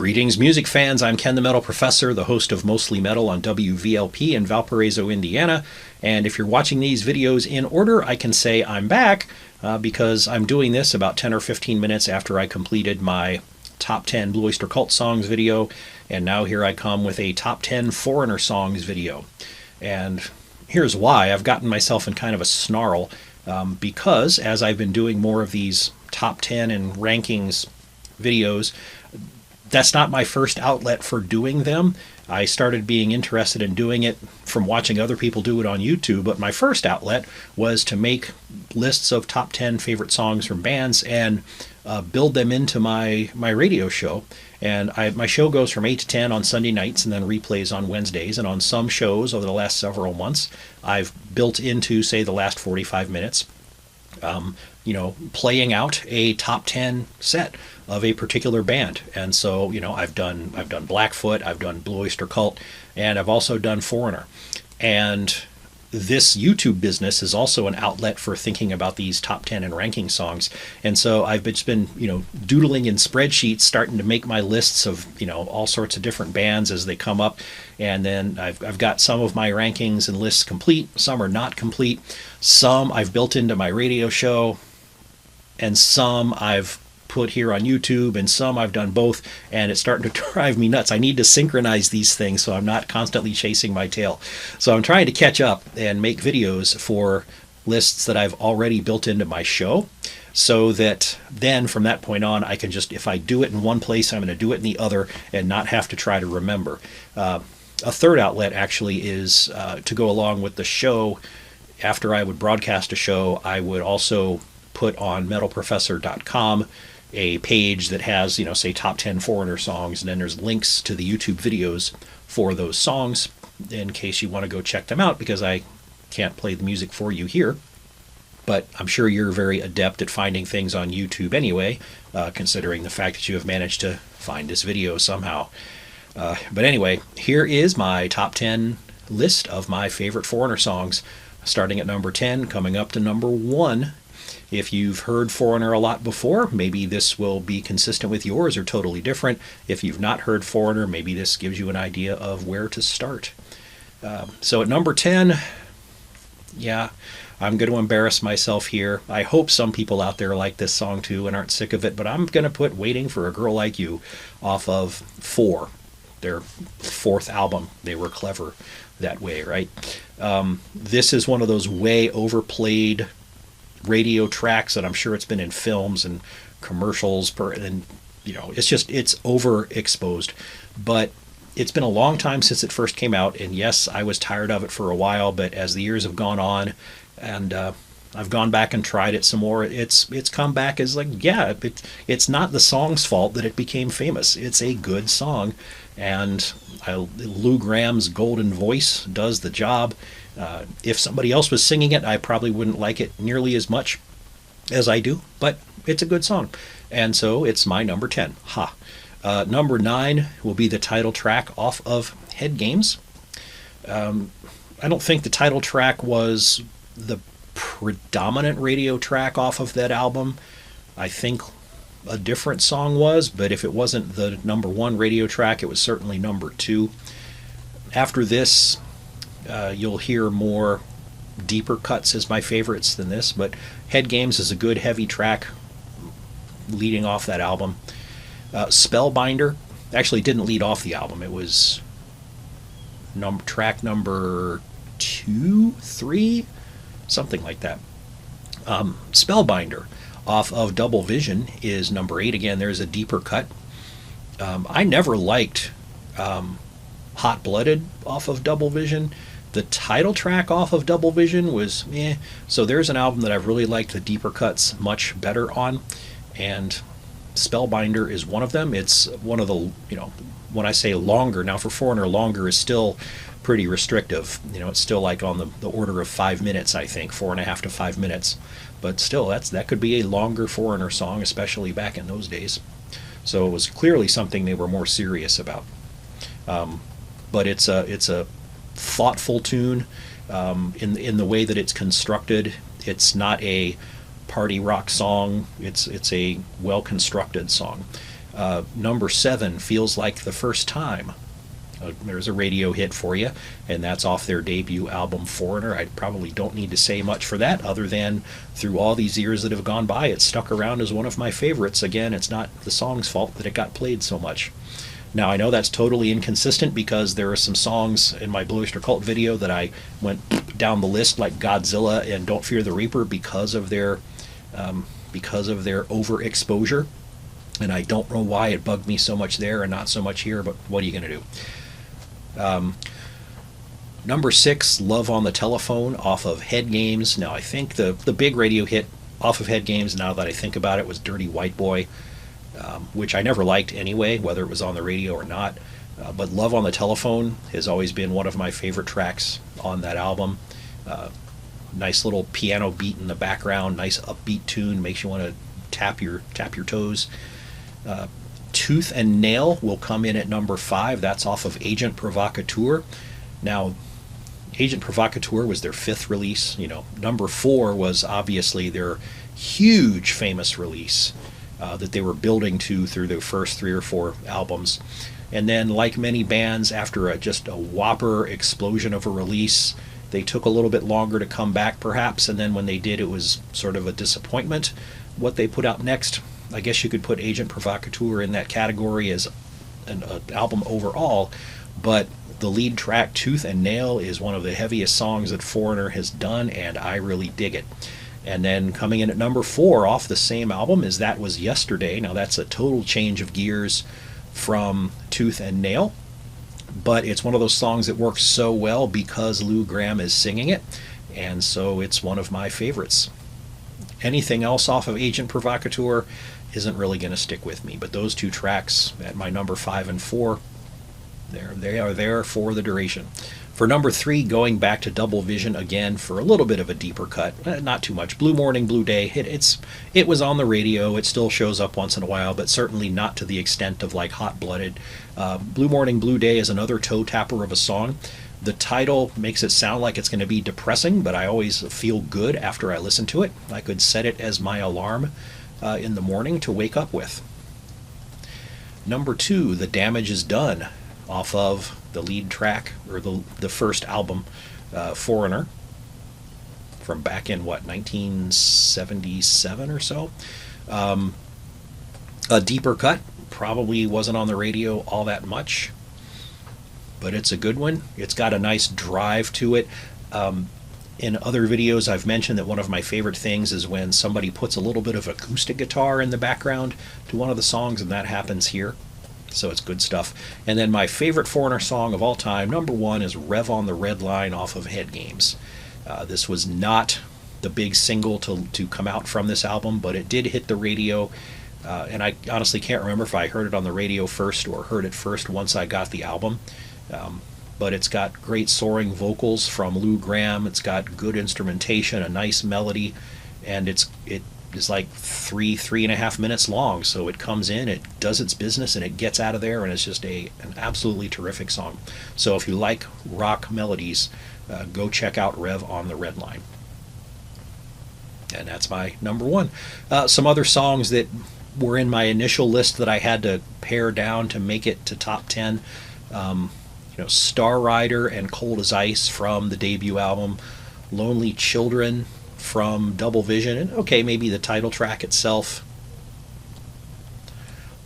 Greetings, music fans. I'm Ken the Metal Professor, the host of Mostly Metal on WVLP in Valparaiso, Indiana. And if you're watching these videos in order, I can say I'm back because I'm doing this about 10 or 15 minutes after I completed my Top 10 Blue Oyster Cult songs video. And now here I come with a Top 10 Foreigner songs video. And here's why. I've gotten myself in kind of a snarl because as I've been doing more of these Top 10 and rankings videos, that's not my first outlet for doing them. I started being interested in doing it from watching other people do it on YouTube, but my first outlet was to make lists of top 10 favorite songs from bands and build them into my radio show. And my show goes from 8 to 10 on Sunday nights and then replays on Wednesdays. And on some shows over the last several months, I've built into, say, the last 45 minutes, playing out a top 10 set of a particular band. And so, I've done Blackfoot, I've done Blue Oyster Cult, and I've also done Foreigner. And this YouTube business is also an outlet for thinking about these top 10 and ranking songs. And so I've just been, doodling in spreadsheets, starting to make my lists of, all sorts of different bands as they come up. And then I've got some of my rankings and lists complete. Some are not complete. Some I've built into my radio show, and some I've put here on YouTube, and some I've done both, and it's starting to drive me nuts. I need to synchronize these things so I'm not constantly chasing my tail. So I'm trying to catch up and make videos for lists that I've already built into my show, so that then from that point on, I can just, if I do it in one place, I'm going to do it in the other and not have to try to remember. A third outlet actually is to go along with the show. After I would broadcast a show, I would also put on metalprofessor.com a page that has, say top 10 Foreigner songs, and then there's links to the YouTube videos for those songs in case you want to go check them out, because I can't play the music for you here. But I'm sure you're very adept at finding things on YouTube anyway, considering the fact that you have managed to find this video somehow. But anyway, here is my top 10 list of my favorite Foreigner songs, starting at number 10, coming up to number 1. If you've heard Foreigner a lot before, maybe this will be consistent with yours or totally different. If you've not heard Foreigner, maybe this gives you an idea of where to start. So at number 10, yeah, I'm going to embarrass myself here. I hope some people out there like this song too and aren't sick of it, but I'm going to put Waiting for a Girl Like You off of 4, their 4th album. They were clever that way, right? This is one of those way overplayed radio tracks that I'm sure it's been in films and commercials, and it's overexposed. But it's been a long time since it first came out, and yes, I was tired of it for a while, but as the years have gone on and I've gone back and tried it some more, it's come back as it's not the song's fault that it became famous. It's a good song, and Lou Graham's golden voice does the job. If somebody else was singing it, I probably wouldn't like it nearly as much as I do, but it's a good song. And so it's my number 10. Number 9 will be the title track off of Head Games. I don't think the title track was the predominant radio track off of that album. I think a different song was, but if it wasn't the number 1 radio track, it was certainly number 2. After this, you'll hear more deeper cuts as my favorites than this, but Head Games is a good heavy track leading off that album. Spellbinder actually didn't lead off the album. It was track number 2, 3, something like that. Spellbinder off of Double Vision is number 8. Again, there's a deeper cut. I never liked Hot Blooded off of Double Vision. The title track off of Double Vision was so there's an album that I've really liked the deeper cuts much better on, and Spellbinder is one of them. It's one of the, when I say longer, now for Foreigner, longer is still pretty restrictive. It's still like on the order of 5 minutes, I think, 4.5 to 5 minutes. But still, that could be a longer Foreigner song, especially back in those days. So it was clearly something they were more serious about. But it's a thoughtful tune in the way that it's constructed. It's not a party rock song. It's a well constructed song. Number 7, Feels Like the First Time. There's a radio hit for you, and that's off their debut album Foreigner. I probably don't need to say much for that, other than through all these years that have gone by, it's stuck around as one of my favorites. Again, it's not the song's fault that it got played so much. Now, I know that's totally inconsistent, because there are some songs in my Blue Oyster Cult video that I went down the list, like Godzilla and Don't Fear the Reaper, because of their overexposure. And I don't know why it bugged me so much there and not so much here, but what are you going to do? Number 6, Love on the Telephone, off of Head Games. Now, I think the big radio hit off of Head Games, now that I think about it, was Dirty White Boy, which I never liked anyway, whether it was on the radio or not. But Love on the Telephone has always been one of my favorite tracks on that album. Nice little piano beat in the background, nice upbeat tune, makes you want to tap your toes. Tooth and Nail will come in at number 5. That's off of Agent Provocateur. Now, Agent Provocateur was their 5th release. Number 4 was obviously their huge famous release that they were building to through their first 3 or 4 albums. And then, like many bands, after just a whopper explosion of a release, they took a little bit longer to come back, perhaps, and then when they did, it was sort of a disappointment. What they put out next, I guess you could put Agent Provocateur in that category as an album overall, but the lead track, Tooth and Nail, is one of the heaviest songs that Foreigner has done, and I really dig it. And then coming in at number 4 off the same album is That Was Yesterday. Now, that's a total change of gears from Tooth and Nail, but it's one of those songs that works so well because Lou Gramm is singing it, and so it's one of my favorites. Anything else off of Agent Provocateur isn't really going to stick with me, but those 2 tracks at my number 5 and 4, they are there for the duration. For number 3, going back to Double Vision again for a little bit of a deeper cut, not too much. Blue Morning, Blue Day. It was on the radio. It still shows up once in a while, but certainly not to the extent of like Hot Blooded. Blue Morning, Blue Day is another toe tapper of a song. The title makes it sound like it's going to be depressing, but I always feel good after I listen to it. I could set it as my alarm in the morning to wake up with. Number 2, The Damage Is Done, off of the lead track, or the first album, Foreigner, from back in, 1977 or so. A deeper cut, probably wasn't on the radio all that much, but it's a good one. It's got a nice drive to it. In other videos, I've mentioned that one of my favorite things is when somebody puts a little bit of acoustic guitar in the background to one of the songs, and that happens here. So it's good stuff. And then my favorite Foreigner song of all time, number 1, is Rev on the Red Line, off of Head Games. This was not the big single to come out from this album, but it did hit the radio. And I honestly can't remember if I heard it on the radio first or heard it first once I got the album. But it's got great soaring vocals from Lou Gramm. It's got good instrumentation, a nice melody, and it is like 3.5 minutes long. So it comes in, it does its business, and it gets out of there, and it's just an absolutely terrific song. So if you like rock melodies, go check out Rev on the Red Line. And that's my number 1. Some other songs that were in my initial list that I had to pare down to make it to top 10. Star Rider and Cold as Ice from the debut album, Lonely Children from Double Vision, and okay, maybe the title track itself.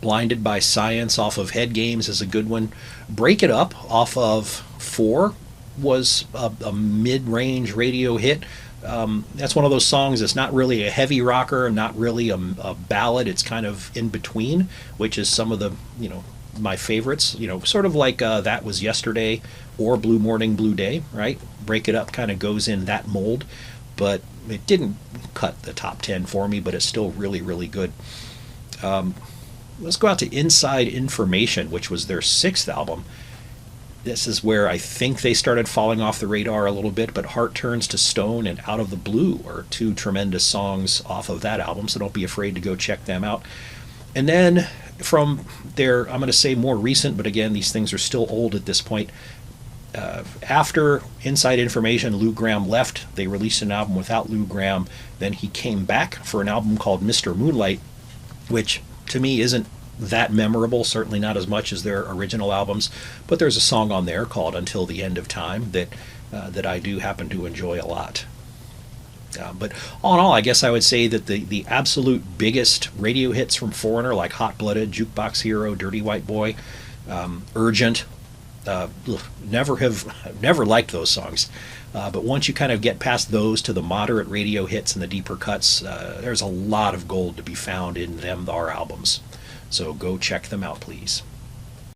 Blinded by Science off of Head Games is a good one. Break It Up off of 4 was a mid-range radio hit. That's one of those songs that's not really a heavy rocker, not really a ballad. It's kind of in between, which is some of the, my favorites, sort of like That Was Yesterday or Blue Morning, Blue Day, right? Break It Up kind of goes in that mold, but it didn't cut the top 10 for me, but it's still really, really good. Let's go out to Inside Information, which was their 6th album. This is where I think they started falling off the radar a little bit, but Heart Turns to Stone and Out of the Blue are 2 tremendous songs off of that album, so don't be afraid to go check them out. And then from their, I'm going to say more recent, but again, these things are still old at this point. After Inside Information, Lou Gramm left. They released an album without Lou Gramm. Then he came back for an album called Mr. Moonlight, which to me isn't that memorable, certainly not as much as their original albums, but there's a song on there called Until the End of Time that I do happen to enjoy a lot. But all in all, I guess I would say that the absolute biggest radio hits from Foreigner, like Hot Blooded, Jukebox Hero, Dirty White Boy, Urgent, never liked those songs. But once you kind of get past those to the moderate radio hits and the deeper cuts, there's a lot of gold to be found in them, our albums. So go check them out, please.